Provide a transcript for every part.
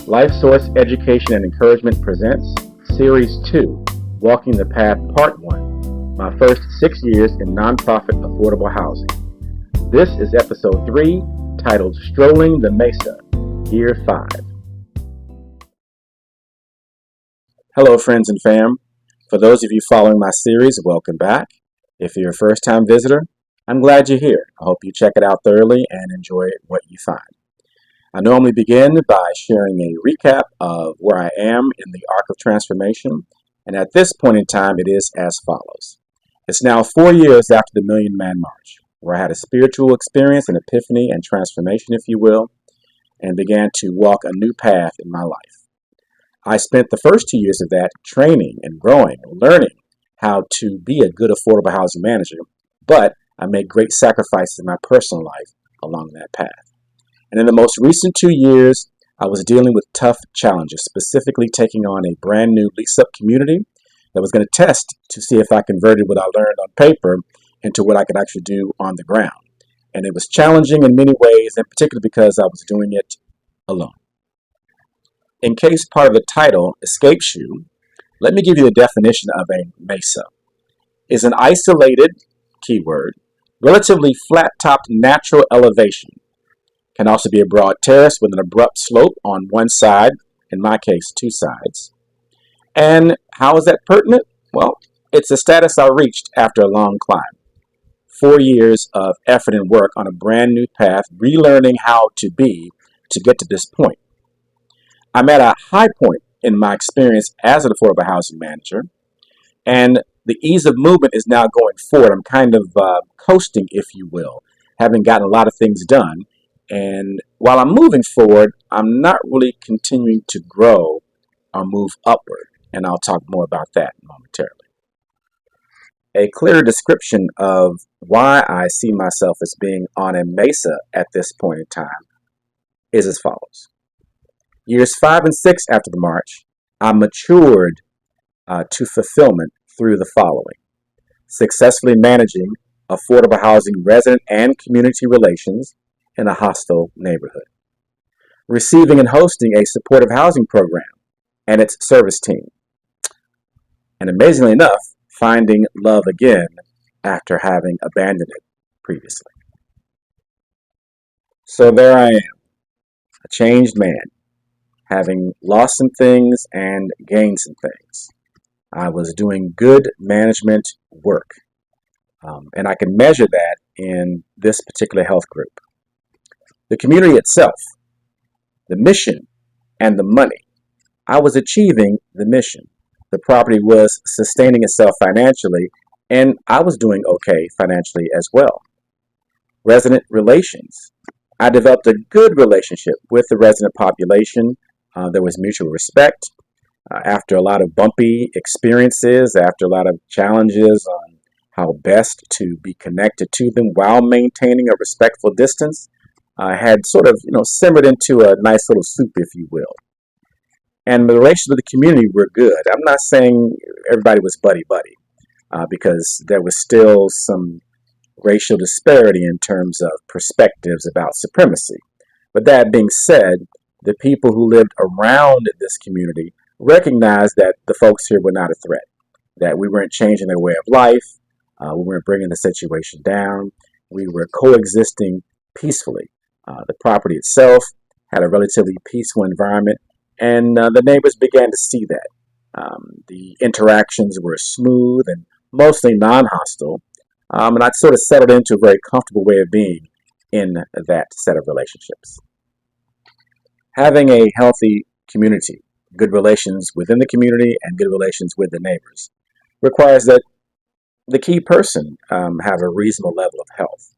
Life Source Education and Encouragement presents Series 2, Walking the Path Part 1, my first 6 years in nonprofit affordable housing. This is Episode 3, titled Strolling the Mesa, Year 5. Hello friends and fam. For those of you following my series, welcome back. If you're a first-time visitor, I'm glad you're here. I hope you check it out thoroughly and enjoy what you find. I normally begin by sharing a recap of where I am in the arc of transformation, and at this point in time, it is as follows. It's now 4 years after the Million Man March, where I had a spiritual experience, an epiphany and transformation, if you will, and began to walk a new path in my life. I spent the first 2 years of that training and growing, learning how to be a good affordable housing manager, but I made great sacrifices in my personal life along that path. And in the most recent 2 years, I was dealing with tough challenges, specifically taking on a brand new lease-up community that was going to test to see if I converted what I learned on paper into what I could actually do on the ground. And it was challenging in many ways, and particularly because I was doing it alone. In case part of the title escapes you, let me give you the definition of a mesa. It's an isolated, keyword, relatively flat-topped natural elevation. Can also be a broad terrace with an abrupt slope on one side, in my case, 2 sides. And how is that pertinent? Well, it's a status I reached after a long climb. 4 years of effort and work on a brand new path, relearning how to be to get to this point. I'm at a high point in my experience as an affordable housing manager, and the ease of movement is now going forward. I'm kind of coasting, if you will, having gotten a lot of things done. And while I'm moving forward, I'm not really continuing to grow or move upward. And I'll talk more about that momentarily. A clear description of why I see myself as being on a mesa at this point in time is as follows. Years 5 and 6 after the march, I matured to fulfillment through the following. Successfully managing affordable housing resident and community relations in a hostile neighborhood. Receiving and hosting a supportive housing program and its service team. And amazingly enough, finding love again after having abandoned it previously. So there I am, a changed man, having lost some things and gained some things. I was doing good management work, and I can measure that in this particular health group. The community itself, the mission, and the money. I was achieving the mission. The property was sustaining itself financially, and I was doing okay financially as well. Resident relations. I developed a good relationship with the resident population. There was mutual respect. After a lot of bumpy experiences, after a lot of challenges on how best to be connected to them while maintaining a respectful distance, had sort of, simmered into a nice little soup, if you will. And the relations with the community were good. I'm not saying everybody was buddy-buddy, because there was still some racial disparity in terms of perspectives about supremacy. But that being said, the people who lived around this community recognized that the folks here were not a threat, that we weren't changing their way of life, we weren't bringing the situation down, we were coexisting peacefully. The property itself had a relatively peaceful environment, and the neighbors began to see that. The interactions were smooth and mostly non-hostile, and I'd sort of settled into a very comfortable way of being in that set of relationships. Having a healthy community, good relations within the community and good relations with the neighbors, requires that the key person have a reasonable level of health.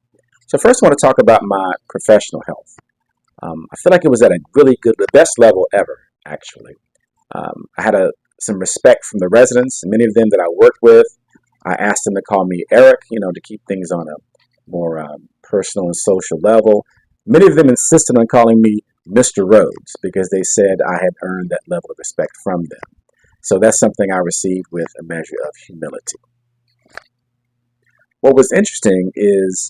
So first I want to talk about my professional health. I feel like it was at a really good, the best level ever, actually. I had some respect from the residents, many of them that I worked with. I asked them to call me Eric, to keep things on a more personal and social level. Many of them insisted on calling me Mr. Rhodes because they said I had earned that level of respect from them. So that's something I received with a measure of humility. What was interesting is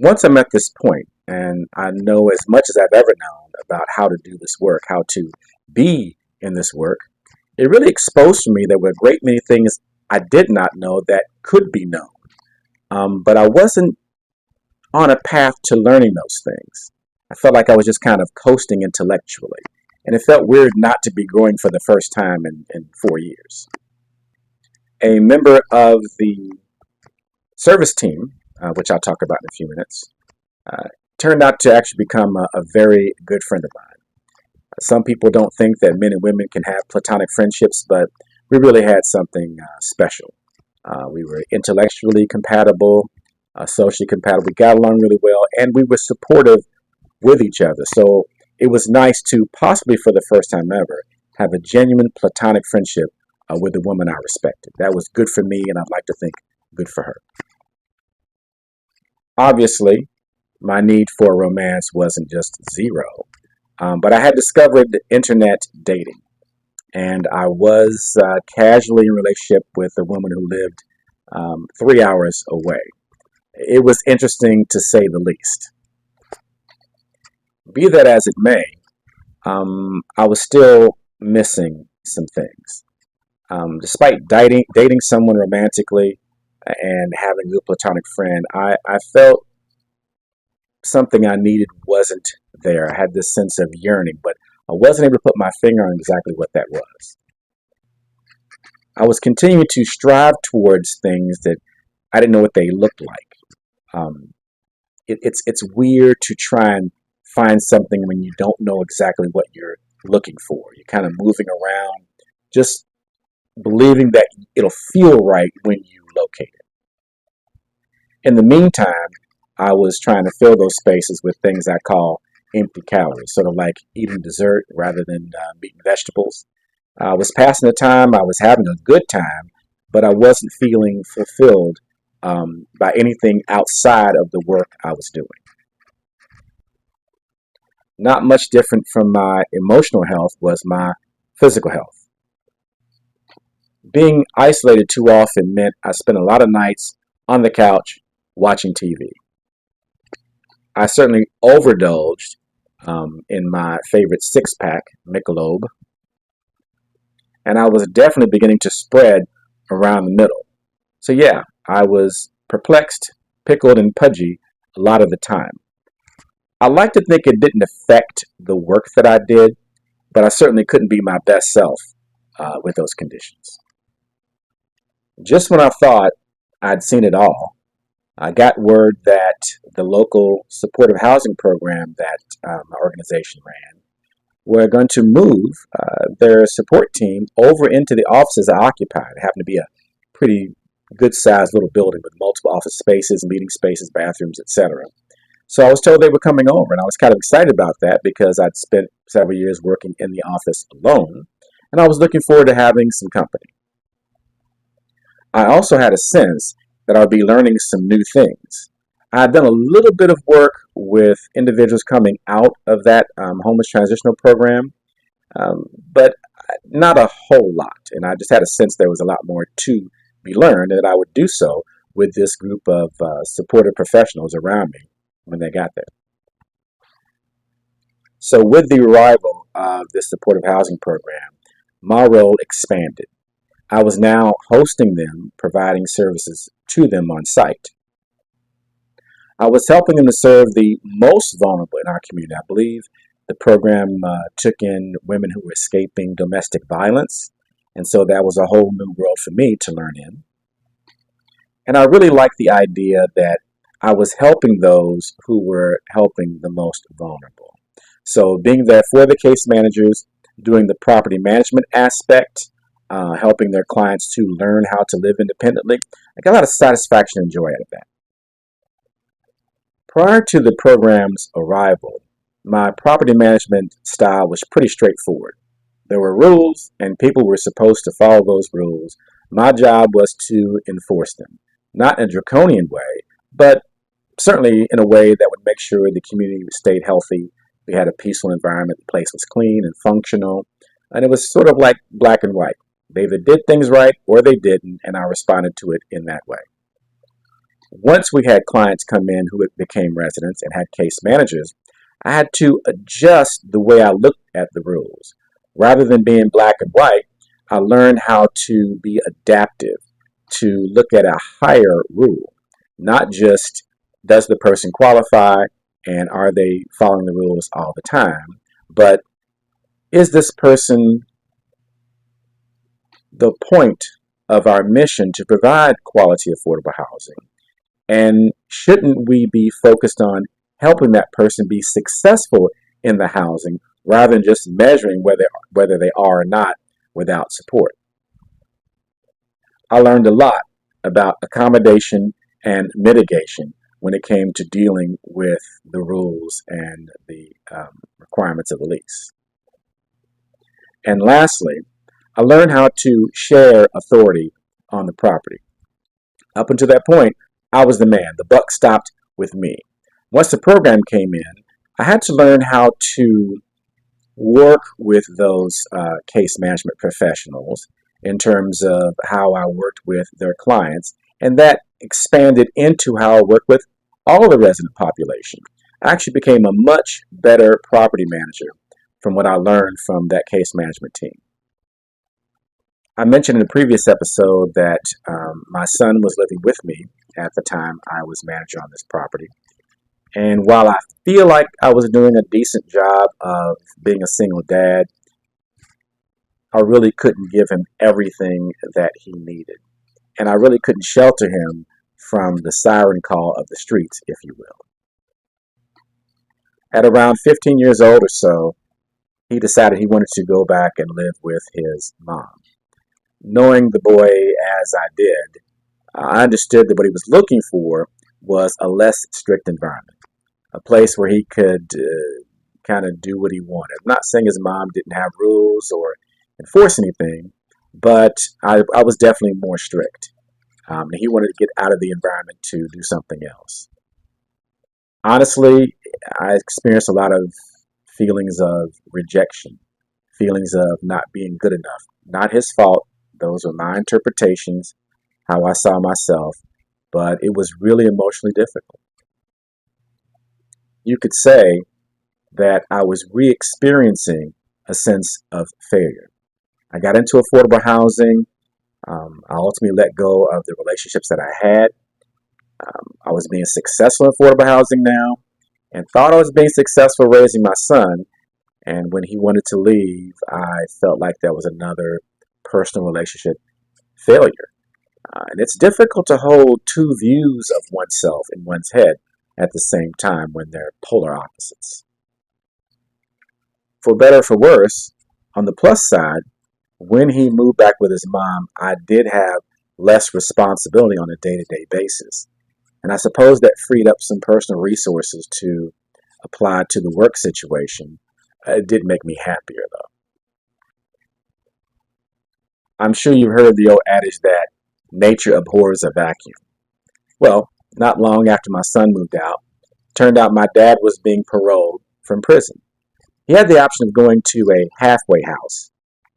once I'm at this point, and I know as much as I've ever known about how to do this work, how to be in this work, it really exposed to me there were a great many things I did not know that could be known. But I wasn't on a path to learning those things. I felt like I was just kind of coasting intellectually, and it felt weird not to be growing for the first time in 4 years. A member of the service team, which I'll talk about in a few minutes, uh, turned out to actually become a very good friend of mine. Some people don't think that men and women can have platonic friendships, but we really had something special. We were intellectually compatible, socially compatible. We got along really well, and we were supportive with each other. So it was nice to possibly for the first time ever have a genuine platonic friendship with a woman I respected. That was good for me, and I'd like to think good for her. Obviously, my need for romance wasn't just zero, but I had discovered internet dating, and I was casually in a relationship with a woman who lived 3 hours away. It was interesting to say the least. Be that as it may, I was still missing some things. Despite dating someone romantically and having a good platonic friend, I felt something I needed wasn't there. I had this sense of yearning, but I wasn't able to put my finger on exactly what that was. I was continuing to strive towards things that I didn't know what they looked like. Um, it's weird to try and find something when you don't know exactly what you're looking for. You're kind of moving around, just believing that it'll feel right when you locate it. In the meantime, I was trying to fill those spaces with things I call empty calories, sort of like eating dessert rather than meat and vegetables. I was passing the time, I was having a good time, but I wasn't feeling fulfilled by anything outside of the work I was doing. Not much different from my emotional health was my physical health. Being isolated too often meant I spent a lot of nights on the couch watching TV. I certainly overindulged in my favorite six pack, Michelob, and I was definitely beginning to spread around the middle. So, yeah, I was perplexed, pickled, and pudgy a lot of the time. I like to think it didn't affect the work that I did, but I certainly couldn't be my best self with those conditions. Just when I thought I'd seen it all, I got word that the local supportive housing program that my organization ran were going to move their support team over into the offices I occupied. It happened to be a pretty good sized little building with multiple office spaces, meeting spaces, bathrooms, etc. So I was told they were coming over, and I was kind of excited about that because I'd spent several years working in the office alone, and I was looking forward to having some company. I also had a sense that I would be learning some new things. I had done a little bit of work with individuals coming out of that homeless transitional program, but not a whole lot. And I just had a sense there was a lot more to be learned, and that I would do so with this group of supportive professionals around me when they got there. So, with the arrival of this supportive housing program, my role expanded. I was now hosting them, providing services to them on site. I was helping them to serve the most vulnerable in our community. I believe the program took in women who were escaping domestic violence, and so that was a whole new world for me to learn in. And I really liked the idea that I was helping those who were helping the most vulnerable. So being there for the case managers, doing the property management aspect, helping their clients to learn how to live independently, I got a lot of satisfaction and joy out of that. Prior to the program's arrival, my property management style was pretty straightforward. There were rules, and people were supposed to follow those rules. My job was to enforce them, not in a draconian way, but certainly in a way that would make sure the community stayed healthy. We had a peaceful environment, the place was clean and functional, and it was sort of like black and white. They either did things right or they didn't, and I responded to it in that way. Once we had clients come in who became residents and had case managers, I had to adjust the way I looked at the rules. Rather than being black and white, I learned how to be adaptive, to look at a higher rule, not just does the person qualify and are they following the rules all the time, but is this person the point of our mission to provide quality affordable housing? And shouldn't we be focused on helping that person be successful in the housing rather than just measuring whether they are or not without support? I learned a lot about accommodation and mitigation when it came to dealing with the rules and the requirements of the lease. And lastly, I learned how to share authority on the property. Up until that point, I was the man. The buck stopped with me. Once the program came in, I had to learn how to work with those case management professionals in terms of how I worked with their clients, and that expanded into how I work with all the resident population. I actually became a much better property manager from what I learned from that case management team. I mentioned in the previous episode that my son was living with me at the time I was manager on this property. And while I feel like I was doing a decent job of being a single dad, I really couldn't give him everything that he needed. And I really couldn't shelter him from the siren call of the streets, if you will. At around 15 years old or so, he decided he wanted to go back and live with his mom. Knowing the boy as I did, I understood that what he was looking for was a less strict environment, a place where he could kind of do what he wanted. I'm not saying his mom didn't have rules or enforce anything, but I was definitely more strict. And he wanted to get out of the environment to do something else. Honestly, I experienced a lot of feelings of rejection, feelings of not being good enough. Not his fault. Those were my interpretations, how I saw myself, but it was really emotionally difficult. You could say that I was re experiencing a sense of failure. I got into affordable housing. I ultimately let go of the relationships that I had. I was being successful in affordable housing now and thought I was being successful raising my son. And when he wanted to leave, I felt like that was another personal relationship failure. And it's difficult to hold two views of oneself in one's head at the same time when they're polar opposites. For better or for worse, on the plus side, when he moved back with his mom, I did have less responsibility on a day-to-day basis. And I suppose that freed up some personal resources to apply to the work situation. It did make me happier, though. I'm sure you've heard the old adage that nature abhors a vacuum. Well, not long after my son moved out, turned out my dad was being paroled from prison. He had the option of going to a halfway house,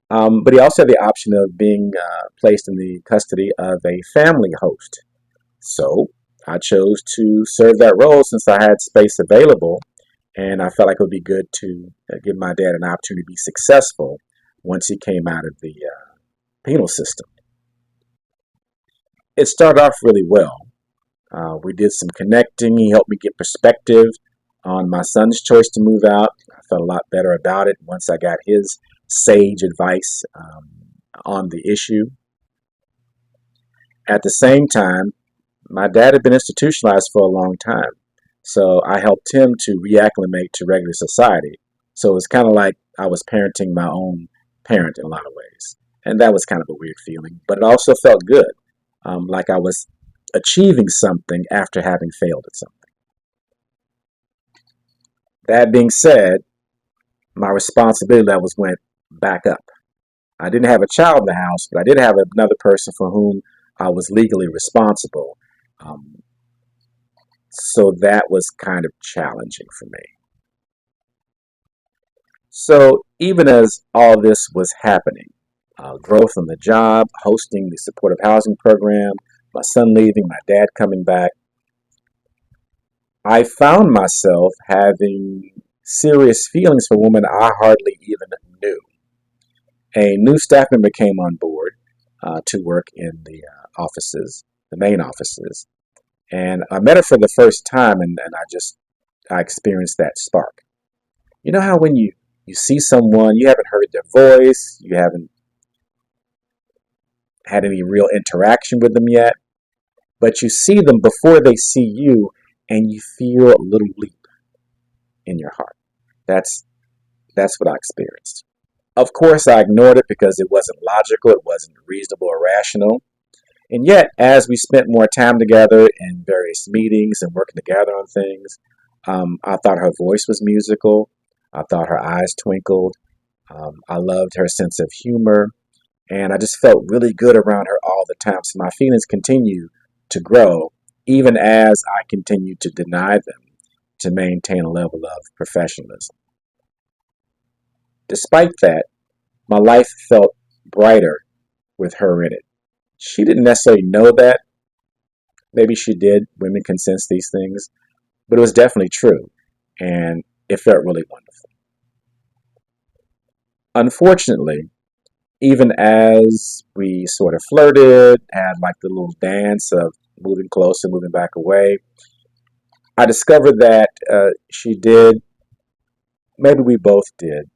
but he also had the option of being placed in the custody of a family host. So I chose to serve that role since I had space available, and I felt like it would be good to give my dad an opportunity to be successful once he came out of the penal system. It started off really well. We did some connecting. He helped me get perspective on my son's choice to move out. I felt a lot better about it once I got his sage advice on the issue. At the same time, my dad had been institutionalized for a long time, so I helped him to reacclimate to regular society. So it was kind of like I was parenting my own parent in a lot of ways. And that was kind of a weird feeling, but it also felt good, like I was achieving something after having failed at something. That being said, my responsibility levels went back up. I didn't have a child in the house, but I did have another person for whom I was legally responsible. Um, so that was kind of challenging for me. So even as all this was happening, growth on the job, hosting the supportive housing program, my son leaving, my dad coming back, I found myself having serious feelings for women I hardly even knew. A new staff member came on board to work in the offices, the main offices, and I met her for the first time, and I experienced that spark. You know how when you see someone, you haven't heard their voice, you haven't had any real interaction with them yet, but you see them before they see you, and you feel a little leap in your heart. That's that's what I experienced. Of course, I ignored it because it wasn't logical, it wasn't reasonable or rational. And yet, as we spent more time together in various meetings and working together on things, I thought her voice was musical. I thought her eyes twinkled. I loved her sense of humor. And I just felt really good around her all the time. So my feelings continue to grow, even as I continue to deny them to maintain a level of professionalism. Despite that, my life felt brighter with her in it. She didn't necessarily know that. Maybe she did. Women can sense these things. But it was definitely true. And it felt really wonderful. Unfortunately, even as we sort of flirted, had like the little dance of moving closer, moving back away, I discovered that she did, maybe we both did,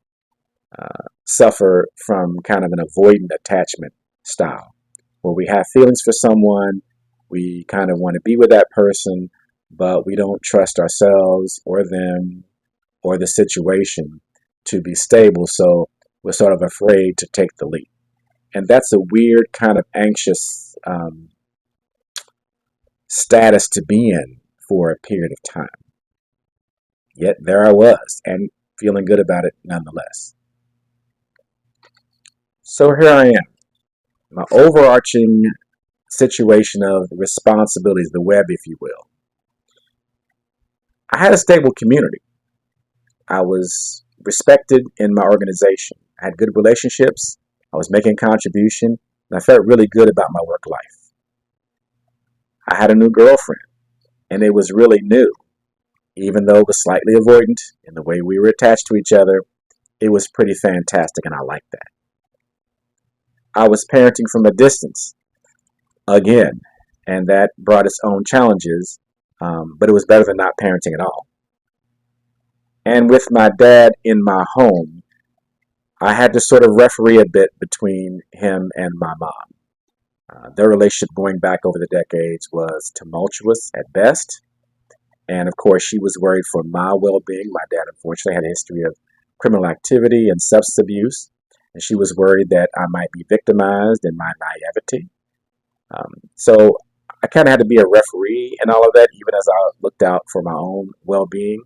suffer from kind of an avoidant attachment style, where we have feelings for someone, we kind of want to be with that person, but we don't trust ourselves or them or the situation to be stable, so we're sort of afraid to take the leap. And that's a weird kind of anxious status to be in for a period of time. Yet there I was, and feeling good about it nonetheless. So here I am, my overarching situation of responsibilities, the web, if you will. I had a stable community. I was respected in my organization. I had good relationships. I was making a contribution, and I felt really good about my work life. I had a new girlfriend, and it was really new. Even though it was slightly avoidant in the way we were attached to each other, it was pretty fantastic, and I liked that. I was parenting from a distance again, and that brought its own challenges, but it was better than not parenting at all. And with my dad in my home, I had to sort of referee a bit between him and my mom. Their relationship going back over the decades was tumultuous at best. And of course, she was worried for my well being. My dad, unfortunately, had a history of criminal activity and substance abuse. And she was worried that I might be victimized in my naivety. So I kind of had to be a referee and all of that, even as I looked out for my own well being.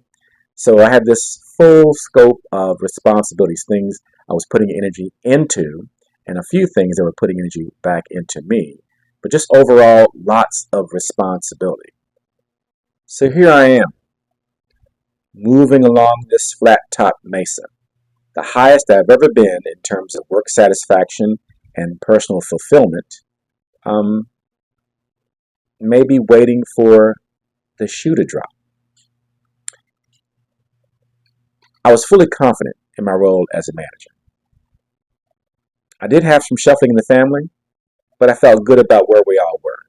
So I had this full scope of responsibilities, things I was putting energy into, and a few things that were putting energy back into me. But just overall, lots of responsibility. So here I am, moving along this flat top mesa, the highest I've ever been in terms of work satisfaction and personal fulfillment. Um, Maybe waiting for the shoe to drop. I was fully confident in my role as a manager. I did have some shuffling in the family, but I felt good about where we all were.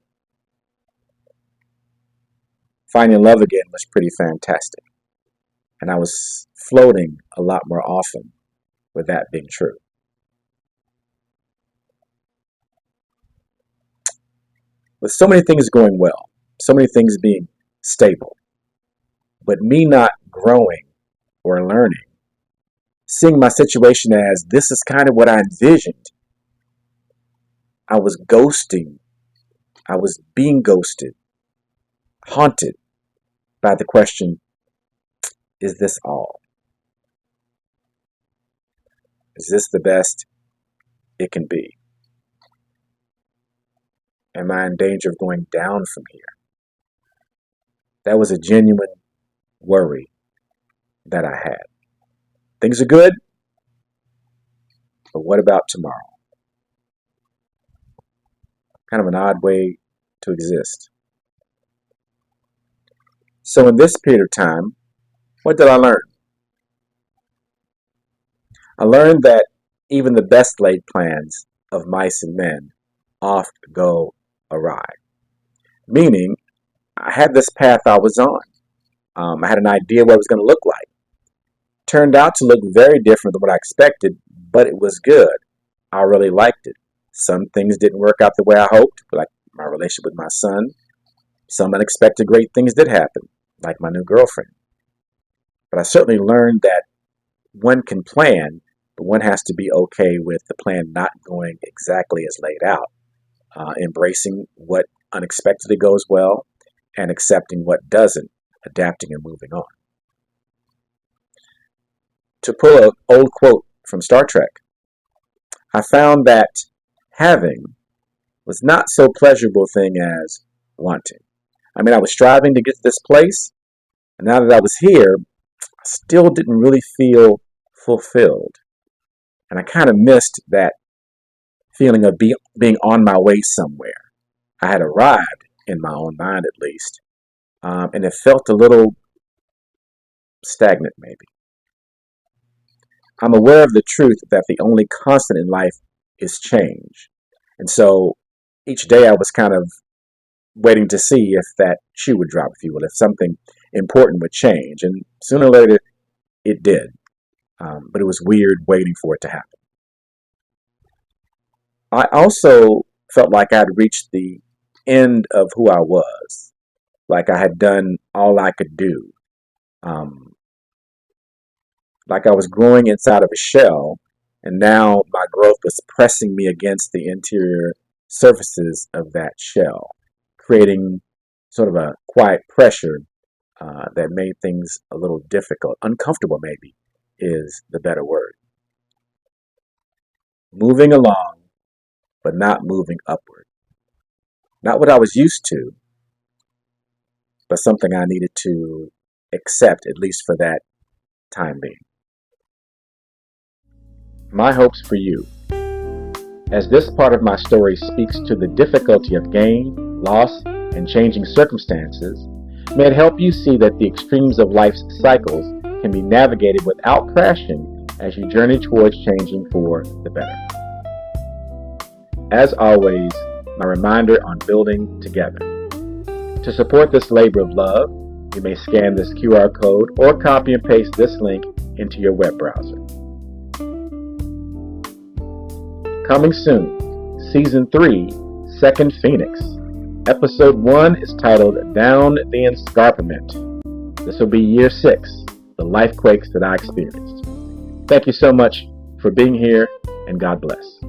Finding love again was pretty fantastic, and I was floating a lot more often with that being true. With so many things going well, so many things being stable, but me not growing or learning, seeing my situation as this is kind of what I envisioned, I was ghosting, I was being ghosted, haunted by the question, is this all? Is this the best it can be? Am I in danger of going down from here? That was a genuine worry that I had. Things are good, but what about tomorrow? Kind of an odd way to exist. So in this period of time, what did I learn? I learned that even the best laid plans of mice and men oft go awry. Meaning, I had this path I was on. I had an idea what it was going to look like. Turned out to look very different than what I expected, but it was good. I really liked it. Some things didn't work out the way I hoped, like my relationship with my son. Some unexpected great things did happen, like my new girlfriend. But I certainly learned that one can plan, but one has to be okay with the plan not going exactly as laid out, embracing what unexpectedly goes well and accepting what doesn't, adapting and moving on. To pull an old quote from Star Trek, I found that having was not so pleasurable thing as wanting. I mean, I was striving to get to this place, and now that I was here, I still didn't really feel fulfilled. And I kind of missed that feeling of being on my way somewhere. I had arrived, in my own mind at least, and it felt a little stagnant, maybe. I'm aware of the truth that the only constant in life is change. And so each day I was kind of waiting to see if that shoe would drop, if you will, if something important would change. And sooner or later, it did. But it was weird waiting for it to happen. I also felt like I'd reached the end of who I was, like I had done all I could do, um, like I was growing inside of a shell, and now my growth was pressing me against the interior surfaces of that shell, creating sort of a quiet pressure that made things a little difficult. Uncomfortable, maybe, is the better word. Moving along, but not moving upward. Not what I was used to, but something I needed to accept, at least for that time being. My hopes for you. As this part of my story speaks to the difficulty of gain, loss, and changing circumstances, may it help you see that the extremes of life's cycles can be navigated without crashing as you journey towards changing for the better. As always, my reminder on building together. To support this labor of love, you may scan this QR code or copy and paste this link into your web browser. Coming soon, Season 3, Second Phoenix. Episode 1 is titled Down the Escarpment. This will be Year 6, the life quakes that I experienced. Thank you so much for being here, and God bless.